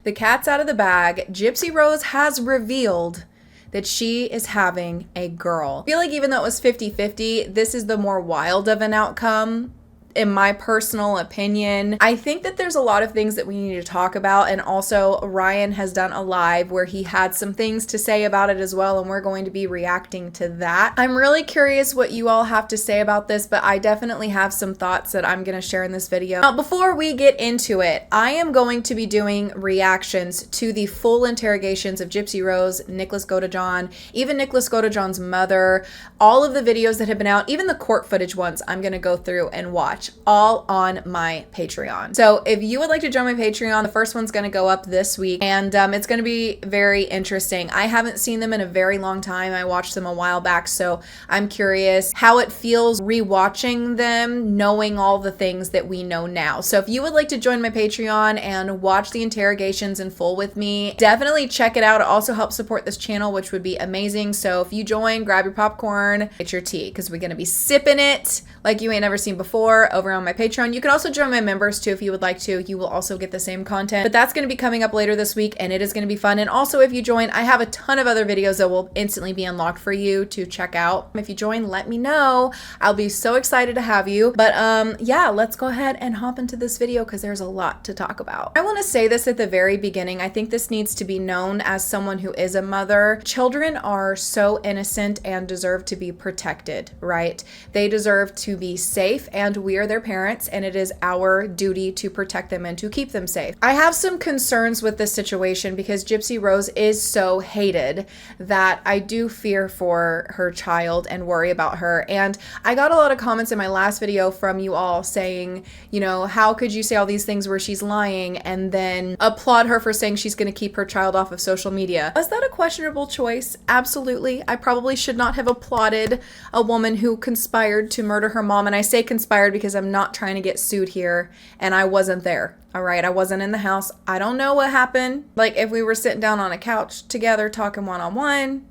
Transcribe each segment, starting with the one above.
the cat's out of the bag. Gypsy Rose has revealed that she is having a girl. I feel like even though it was 50-50, this is the more wild of an outcome. In my personal opinion, I think that there's a lot of things that we need to talk about, and also Ryan has done a live where he had some things to say about it as well, and we're going to be reacting to that. I'm really curious what you all have to say about this, but I definitely have some thoughts that I'm going to share in this video. Now, before we get into it, I am going to be doing reactions to the full interrogations of Gypsy Rose, Nicholas Godejohn, even Nicholas Godejohn's mother, all of the videos that have been out, even the court footage ones I'm going to go through and watch, all on my Patreon. So if you would like to join my Patreon, the first one's going to go up this week, and it's going to be very interesting. I haven't seen them in a very long time. I watched them a while back, so I'm curious how it feels rewatching them, knowing all the things that we know now. So if you would like to join my Patreon and watch the interrogations in full with me, definitely check it out. It also helps support this channel, which would be amazing. So if you join, grab your popcorn, get your tea, because we're going to be sipping it like you ain't never seen before over on my Patreon. You can also join my members too if you would like to. You will also get the same content, but that's going to be coming up later this week, and it is going to be fun. And also, if you join, I have a ton of other videos that will instantly be unlocked for you to check out. If you join, let me know. I'll be so excited to have you. But yeah, let's go ahead and hop into this video because there's a lot to talk about. I want to say this at the very beginning. I think this needs to be known as someone who is a mother. Children are so innocent and deserve to be protected, right? They deserve to be safe, and we are their parents, and it is our duty to protect them and to keep them safe. I have some concerns with this situation because Gypsy Rose is so hated that I do fear for her child and worry about her. And I got a lot of comments in my last video from you all saying, you know, how could you say all these things where she's lying and then applaud her for saying she's going to keep her child off of social media? Was that a questionable choice? Absolutely. I probably should not have applauded a woman who conspired to murder her mom. And I say conspired because I'm not trying to get sued here, and I wasn't there. All right, I wasn't in the house. I don't know what happened. Like, if we were sitting down on a couch together talking one-on-one,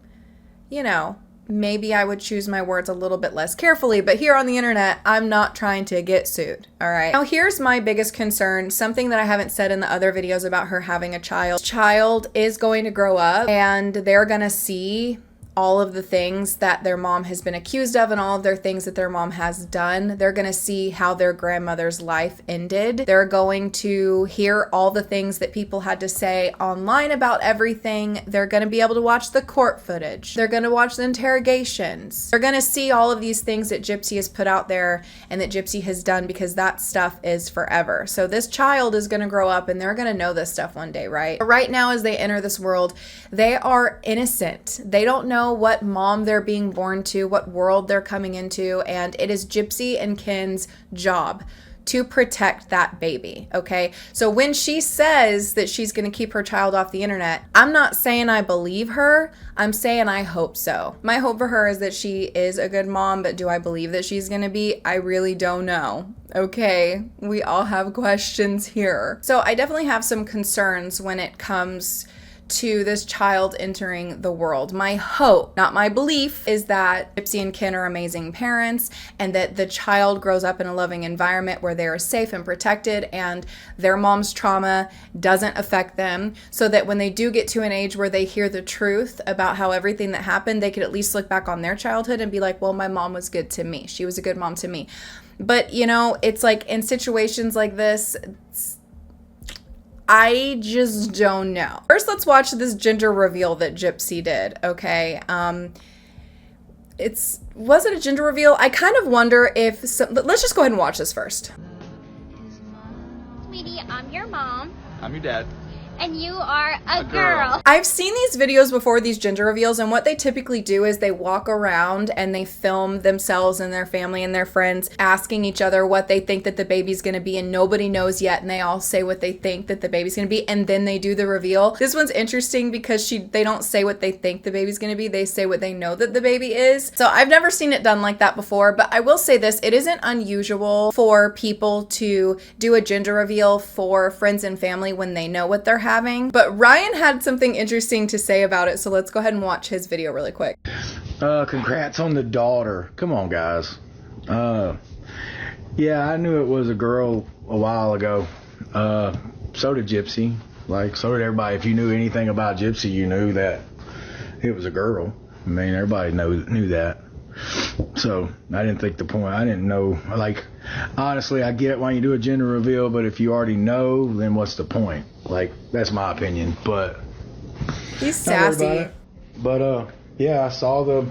you know, maybe I would choose my words a little bit less carefully, but here on the internet, I'm not trying to get sued. All right. Now, here's my biggest concern, something that I haven't said in the other videos about her having a child. Child is going to grow up, and they're going to see all of the things that their mom has been accused of and all of their things that their mom has done. They're going to see how their grandmother's life ended. They're going to hear all the things that people had to say online about everything. They're going to be able to watch the court footage. They're going to watch the interrogations. They're going to see all of these things that Gypsy has put out there and that Gypsy has done, because that stuff is forever. So this child is going to grow up and they're going to know this stuff one day, right? But right now, as they enter this world, they are innocent. They don't know what mom they're being born to, what world they're coming into, and it is Gypsy and Ken's job to protect that baby, okay? So when she says that she's gonna keep her child off the internet, I'm not saying I believe her, I'm saying I hope so. My hope for her is that she is a good mom, but do I believe that she's gonna be? I really don't know. Okay, we all have questions here. So I definitely have some concerns when it comes to this child entering the world. My hope, not my belief, is that Gypsy and Ken are amazing parents and that the child grows up in a loving environment where they are safe and protected and their mom's trauma doesn't affect them, so that when they do get to an age where they hear the truth about how everything that happened, they could at least look back on their childhood and be like, well, my mom was good to me. She was a good mom to me. But, you know, it's like in situations like this, I just don't know. First, let's watch this gender reveal that Gypsy did, okay? Was it a gender reveal? I kind of wonder if, let's just go ahead and watch this first. Sweetie, I'm your mom. I'm your dad. And you are a girl. I've seen these videos before, these gender reveals, and what they typically do is they walk around and they film themselves and their family and their friends asking each other what they think that the baby's gonna be, and nobody knows yet, and they all say what they think that the baby's gonna be, and then they do the reveal. This one's interesting because they don't say what they think the baby's gonna be, they say what they know that the baby is. So I've never seen it done like that before, but I will say this, it isn't unusual for people to do a gender reveal for friends and family when they know what they're having. But Ryan had something interesting to say about it, so let's go ahead and watch his video really quick. Congrats on the daughter. Come on, guys. Yeah, I knew it was a girl a while ago. So did Gypsy. Like, so did everybody. If you knew anything about Gypsy, you knew that it was a girl. I mean, everybody knew that. So I didn't think the point. I didn't know. Like, honestly, I get why you do a gender reveal, but if you already know, then what's the point? Like, that's my opinion. But he's sassy. But yeah, I saw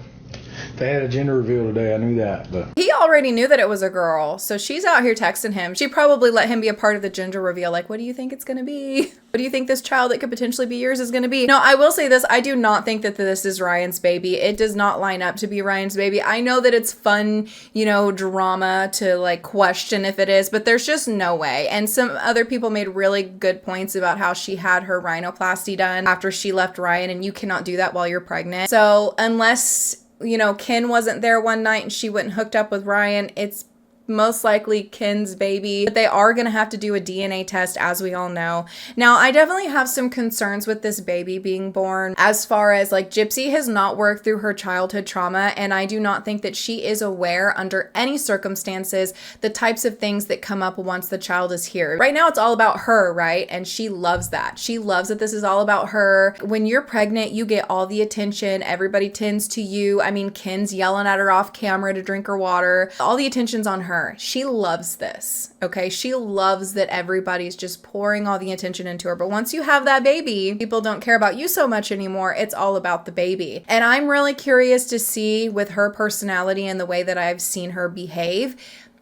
they had a gender reveal today. I knew that, but he already knew that it was a girl. So she's out here texting him. She probably let him be a part of the gender reveal. Like, what do you think it's going to be? What do you think this child that could potentially be yours is going to be? No, I will say this. I do not think that this is Ryan's baby. It does not line up to be Ryan's baby. I know that it's fun, you know, drama to like question if it is, but there's just no way. And some other people made really good points about how she had her rhinoplasty done after she left Ryan, and you cannot do that while you're pregnant. So unless, you know, Ken wasn't there one night and she went and hooked up with Ryan, it's most likely Ken's baby. But they are going to have to do a DNA test, as we all know. Now, I definitely have some concerns with this baby being born as far as like Gypsy has not worked through her childhood trauma, and I do not think that she is aware under any circumstances the types of things that come up once the child is here. Right now, it's all about her, right? And she loves that. She loves that this is all about her. When you're pregnant, you get all the attention. Everybody tends to you. I mean, Ken's yelling at her off camera to drink her water. All the attention's on her. She loves this, okay? She loves that everybody's just pouring all the attention into her. But once you have that baby, people don't care about you so much anymore. It's all about the baby. And I'm really curious to see with her personality and the way that I've seen her behave,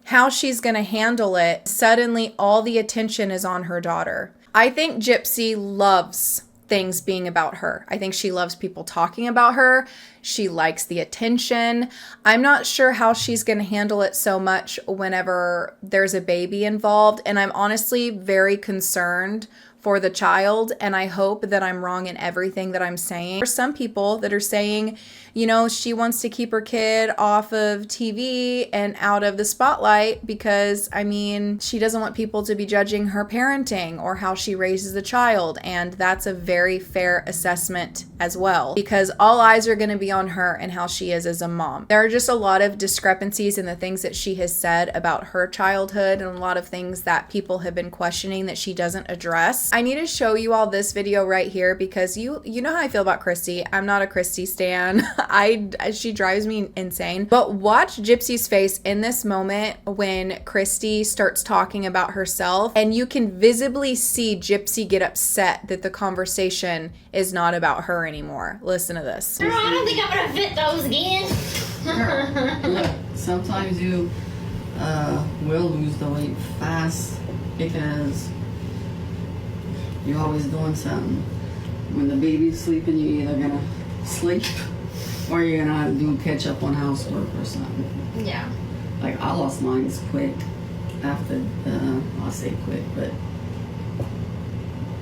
how she's going to handle it. Suddenly, all the attention is on her daughter. I think Gypsy loves things being about her. I think she loves people talking about her. She likes the attention. I'm not sure how she's going to handle it so much whenever there's a baby involved. And I'm honestly very concerned for the child, and I hope that I'm wrong in everything that I'm saying. There's some people that are saying, you know, she wants to keep her kid off of TV and out of the spotlight because, I mean, she doesn't want people to be judging her parenting or how she raises the child. And that's a very fair assessment as well, because all eyes are going to be on her and how she is as a mom. There are just a lot of discrepancies in the things that she has said about her childhood and a lot of things that people have been questioning that she doesn't address. I need to show you all this video right here because you know how I feel about Christy. I'm not a Christy stan. She drives me insane. But watch Gypsy's face in this moment when Christy starts talking about herself, and you can visibly see Gypsy get upset that the conversation is not about her anymore. Listen to this. Girl, I don't think I'm gonna fit those again. Look, sometimes you will lose the weight fast because you're always doing something. When the baby's sleeping, you're either gonna sleep or you're gonna do catch up on housework or something. Yeah. Like, I lost mine quick after, I'll say quick, but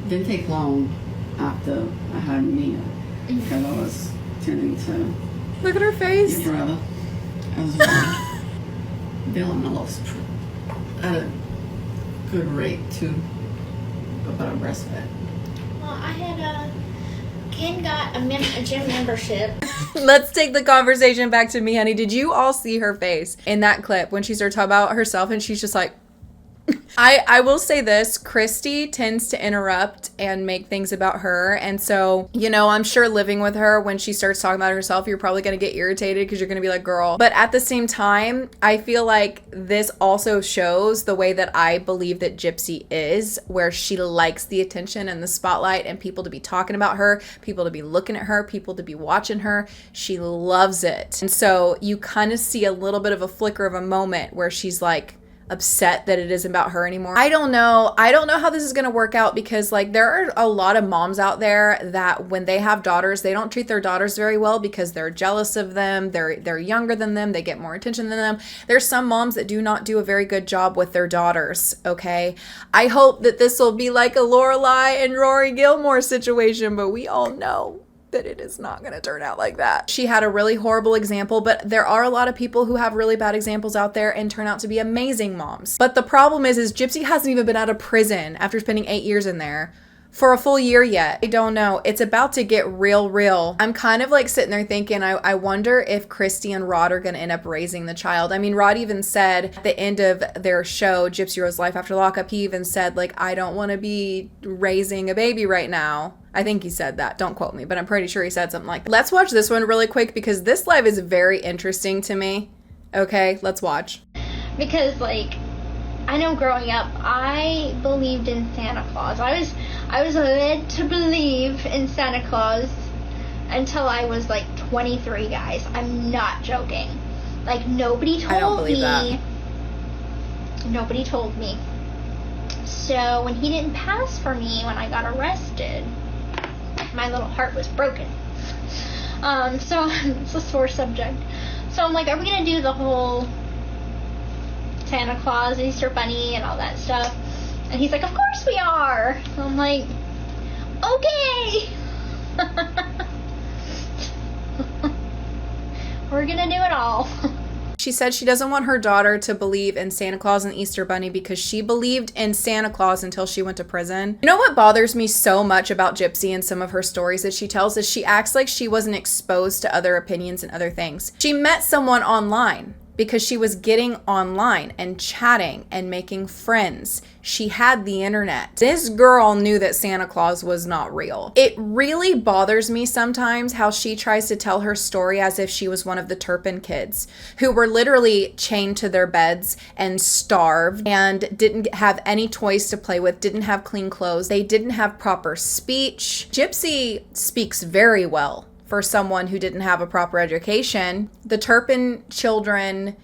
didn't take long after I had Mia because I was tending to Look at her face. your brother as well. Dylan, I lost at a good rate too, about a breastfed. Well, I had Ken got a gym membership. Let's take the conversation back to me, honey. Did you all see her face in that clip when she started talking about herself and she's just like, I will say this, Christy tends to interrupt and make things about her. And so, you know, I'm sure living with her, when she starts talking about herself, you're probably going to get irritated because you're going to be like, girl. But at the same time, I feel like this also shows the way that I believe that Gypsy is, where she likes the attention and the spotlight and people to be talking about her, people to be looking at her, people to be watching her. She loves it. And so you kind of see a little bit of a flicker of a moment where she's like, upset that it isn't about her anymore. I don't know how this is going to work out because like there are a lot of moms out there that when they have daughters, they don't treat their daughters very well because they're jealous of them. They're younger than them. They get more attention than them. There's some moms that do not do a very good job with their daughters. Okay. I hope that this will be like a Lorelai and Rory Gilmore situation, but we all know that it is not going to turn out like that. She had a really horrible example, but there are a lot of people who have really bad examples out there and turn out to be amazing moms. But the problem is Gypsy hasn't even been out of prison after spending 8 years in there for a full year yet. I don't know. It's about to get real. I'm kind of like sitting there thinking, I wonder if Christy and Rod are going to end up raising the child. I mean, Rod even said at the end of their show, Gypsy Rose Life After Lockup, he even said, like, I don't want to be raising a baby right now. I think he said that. Don't quote me, but I'm pretty sure he said something like that. Let's watch this one really quick because this live is very interesting to me. Okay, let's watch. Because, like, I know growing up, I believed in Santa Claus. I was led to believe in Santa Claus until I was like 23, guys. I'm not joking. Like, nobody told me. That. Nobody told me. So when he didn't pass for me when I got arrested, my little heart was broken. So it's a sore subject. So I'm like, are we gonna do the whole Santa Claus, Easter Bunny, and all that stuff? And he's like, of course we are. So I'm like, okay. We're gonna do it all. She said she doesn't want her daughter to believe in Santa Claus and Easter Bunny because she believed in Santa Claus until she went to prison. You know what bothers me so much about Gypsy and some of her stories that she tells is she acts like she wasn't exposed to other opinions and other things. She met someone online because she was getting online and chatting and making friends. She had the internet. This girl knew that Santa Claus was not real. It really bothers me sometimes how she tries to tell her story as if she was one of the Turpin kids who were literally chained to their beds and starved and didn't have any toys to play with, didn't have clean clothes. They didn't have proper speech. Gypsy speaks very well for someone who didn't have a proper education. The Turpin children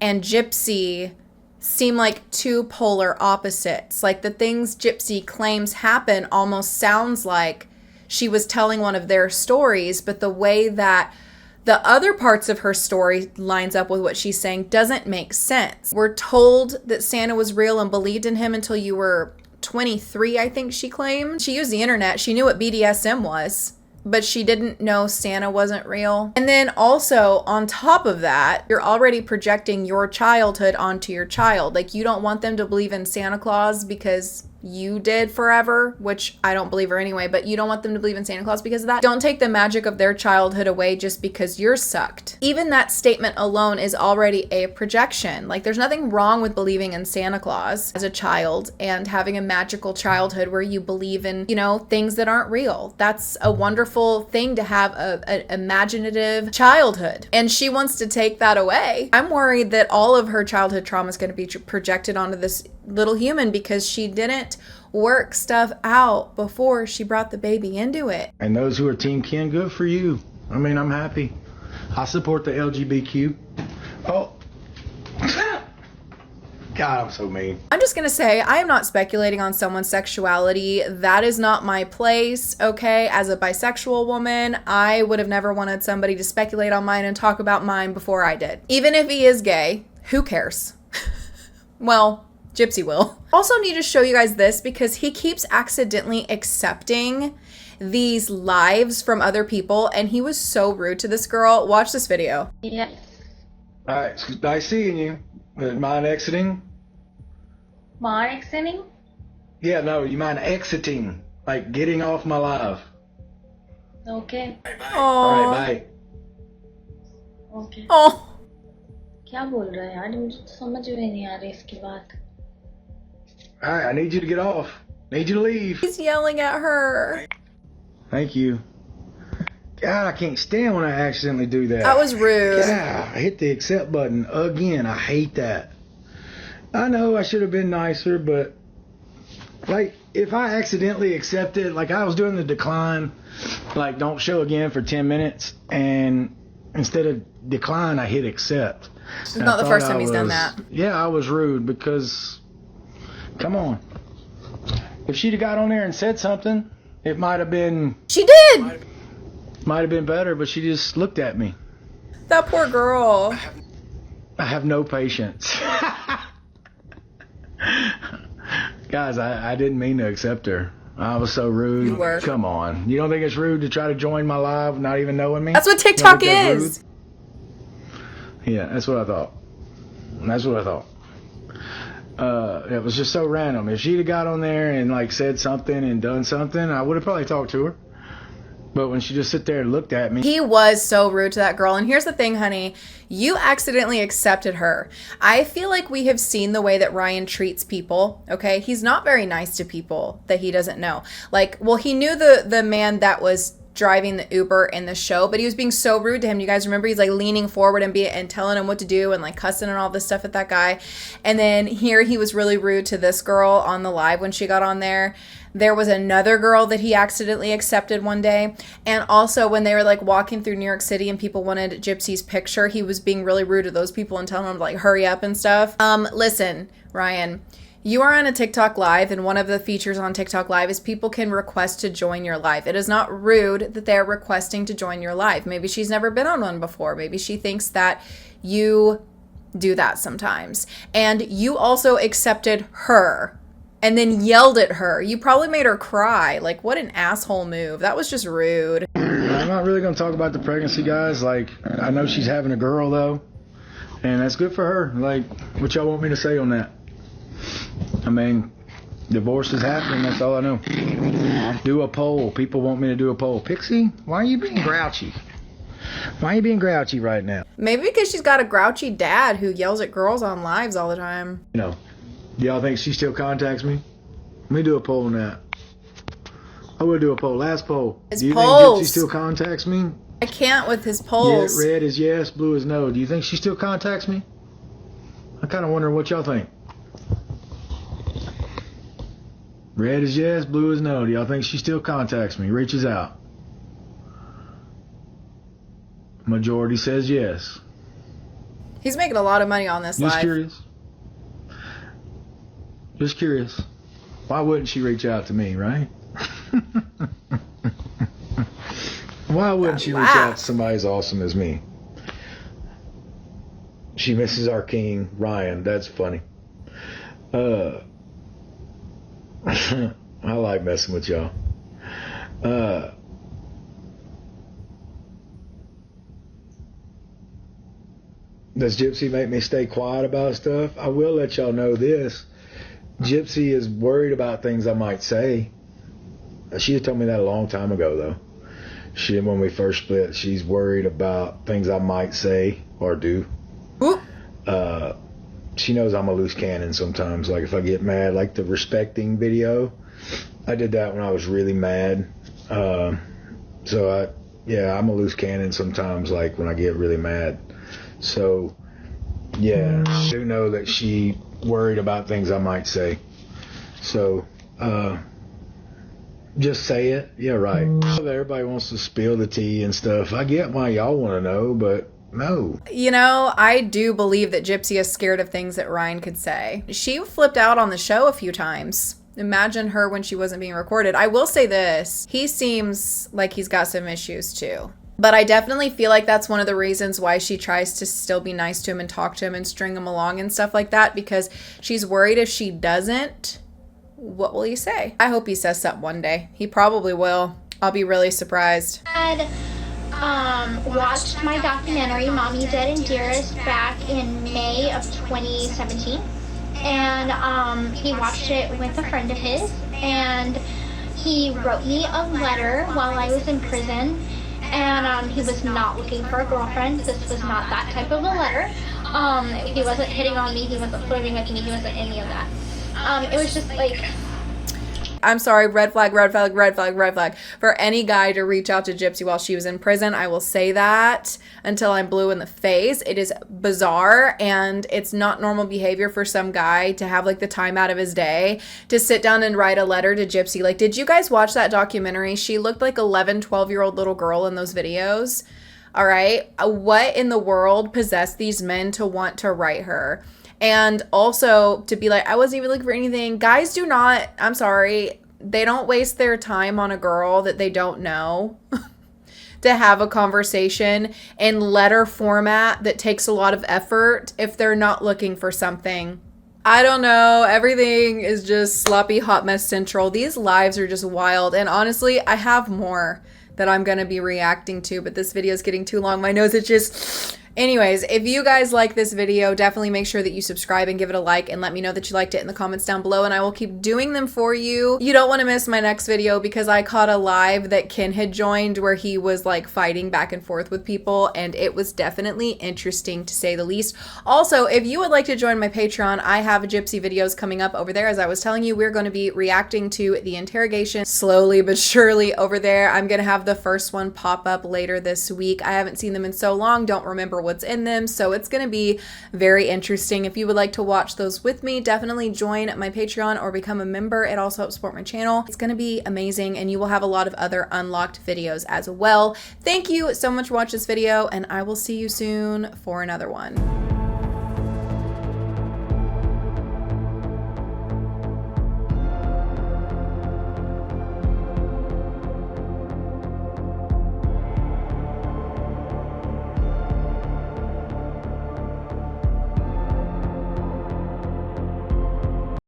and Gypsy seem like two polar opposites. Like the things Gypsy claims happen almost sounds like she was telling one of their stories, but the way that the other parts of her story lines up with what she's saying doesn't make sense. We're told that Santa was real and believed in him until you were 23, I think she claimed. She used the internet. She knew what BDSM was, but she didn't know Santa wasn't real. And then also on top of that, you're already projecting your childhood onto your child. Like you don't want them to believe in Santa Claus because you did forever, which I don't believe her anyway, but you don't want them to believe in Santa Claus because of that. Don't take the magic of their childhood away just because you're sucked. Even that statement alone is already a projection. Like there's nothing wrong with believing in Santa Claus as a child and having a magical childhood where you believe in, you know, things that aren't real. That's a wonderful thing to have an imaginative childhood. And she wants to take that away. I'm worried that all of her childhood trauma is going to be projected onto this little human because she didn't work stuff out before she brought the baby into it. And those who are Team Ken, good for you. I mean, I'm happy. I support the LGBTQ. Oh. God, I'm so mean. I'm just going to say, I am not speculating on someone's sexuality. That is not my place, okay? As a bisexual woman, I would have never wanted somebody to speculate on mine and talk about mine before I did. Even if he is gay, who cares? Well, Gypsy will. Also need to show you guys this because he keeps accidentally accepting these lives from other people and he was so rude to this girl. Watch this video. Yeah. All right, it's nice seeing you. Mind exiting? Mind exiting? Yeah, no, you mind exiting? Like getting off my live. Okay. All right, bye. Okay. Oh. क्या बोल रहा है यार, मुझे तो समझ में नहीं आ रही इसकी बात. All right, I need you to get off. Need you to leave. He's yelling at her. Thank you. God, I can't stand when I accidentally do that. That was rude. Yeah, I hit the accept button again. I hate that. I know I should have been nicer, but like if I accidentally accepted, like I was doing the decline, like don't show again for 10 minutes, and instead of decline, I hit accept. It's not the first time he's done that. Yeah, I was rude because, come on. If she'd have got on there and said something, it might have been... She did! Might have been better, but she just looked at me. That poor girl. I have no patience. Guys, I didn't mean to accept her. I was so rude. You were. Come on. You don't think it's rude to try to join my live not even knowing me? That's what TikTok is. Yeah, that's what I thought. That's what I thought. It was just so random. If she'd have got on there and like said something and done something, I would have probably talked to her. But when she just sit there and looked at me. He was so rude to that girl. And here's the thing, honey. You accidentally accepted her. I feel like we have seen the way that Ryan treats people, okay? He's not very nice to people that he doesn't know. Like, well, he knew the man that was driving the Uber in the show, but he was being so rude to him. You guys remember? He's like leaning forward and telling him what to do and like cussing and all this stuff at that guy. And then here he was really rude to this girl on the live when she got on there. There was another girl that he accidentally accepted one day. And also when they were like walking through New York City and people wanted Gypsy's picture, he was being really rude to those people and telling them to like hurry up and stuff. Listen, Ryan, you are on a TikTok live, and one of the features on TikTok live is people can request to join your live. It is not rude that they're requesting to join your live. Maybe she's never been on one before. Maybe she thinks that you do that sometimes. And you also accepted her and then yelled at her. You probably made her cry. Like, what an asshole move. That was just rude. I'm not really going to talk about the pregnancy, guys. Like, I know she's having a girl, though, and that's good for her. Like, what y'all want me to say on that? I mean, divorce is happening. That's all I know. Do a poll. People want me to do a poll. Pixie, why are you being grouchy? Why are you being grouchy right now? Maybe because she's got a grouchy dad who yells at girls on lives all the time. You know, do y'all think she still contacts me? Let me do a poll on that. I will do a poll. Last poll. Do you think Gypsy still contacts me? I can't with his polls. Yeah, red is yes, blue is no. Do you think she still contacts me? I kind of wonder what y'all think. Red is yes, blue is no. Do y'all think she still contacts me, reaches out? Majority says yes. He's making a lot of money on this live. Just curious. Why wouldn't she reach out to me, right? Why wouldn't she reach out to somebody as awesome as me? She misses our king, Ryan. That's funny. I like messing with y'all. Does Gypsy make me stay quiet about stuff? I will let y'all know this. Gypsy is worried about things I might say. She had told me that a long time ago, though. When we first split, she's worried about things I might say or do. She knows I'm a loose cannon sometimes. Like if I get mad, like the respecting video, I did that when I was really mad. I'm a loose cannon sometimes, like when I get really mad. So, yeah, I do know that she worried about things I might say. So, just say it. Yeah, right. Everybody wants to spill the tea and stuff. I get why y'all want to know, but no. You know, I do believe that Gypsy is scared of things that Ryan could say. She flipped out on the show a few times. Imagine her when she wasn't being recorded. I will say this. He seems like he's got some issues too. But I definitely feel like that's one of the reasons why she tries to still be nice to him and talk to him and string him along and stuff like that, because she's worried if she doesn't, what will he say? I hope he says something one day. He probably will. I'll be really surprised. Watched my documentary Mommy Dead and Dearest back in May of 2017, and he watched it with a friend of his, and he wrote me a letter while I was in prison, and he was not looking for a girlfriend. This was not that type of a letter. He wasn't hitting on me, he wasn't flirting with me, he wasn't any of that. It was just like, I'm sorry, red flag, red flag, red flag, red flag. For any guy to reach out to Gypsy while she was in prison, I will say that until I'm blue in the face. It is bizarre, and it's not normal behavior for some guy to have like the time out of his day to sit down and write a letter to Gypsy. Like, did you guys watch that documentary? She looked like 11, 12-year-old little girl in those videos. All right. What in the world possessed these men to want to write her? And also to be like, I wasn't even looking for anything. Guys do not, I'm sorry, they don't waste their time on a girl that they don't know to have a conversation in letter format that takes a lot of effort if they're not looking for something. I don't know. Everything is just sloppy hot mess central. These lives are just wild. And honestly, I have more that I'm going to be reacting to, but this video is getting too long. My nose is just Anyways, if you guys like this video, definitely make sure that you subscribe and give it a like and let me know that you liked it in the comments down below, and I will keep doing them for you. You don't want to miss my next video because I caught a live that Ken had joined where he was like fighting back and forth with people, and it was definitely interesting to say the least. Also, if you would like to join my Patreon, I have Gypsy videos coming up over there. As I was telling you, we're going to be reacting to the interrogation slowly but surely over there. I'm going to have the first one pop up later this week. I haven't seen them in so long, don't remember what's in them, so it's going to be very interesting. If you would like to watch those with me, definitely join my Patreon or become a member. It also helps support my channel. It's going to be amazing, and you will have a lot of other unlocked videos as well. Thank you so much for watching this video, and I will see you soon for another one.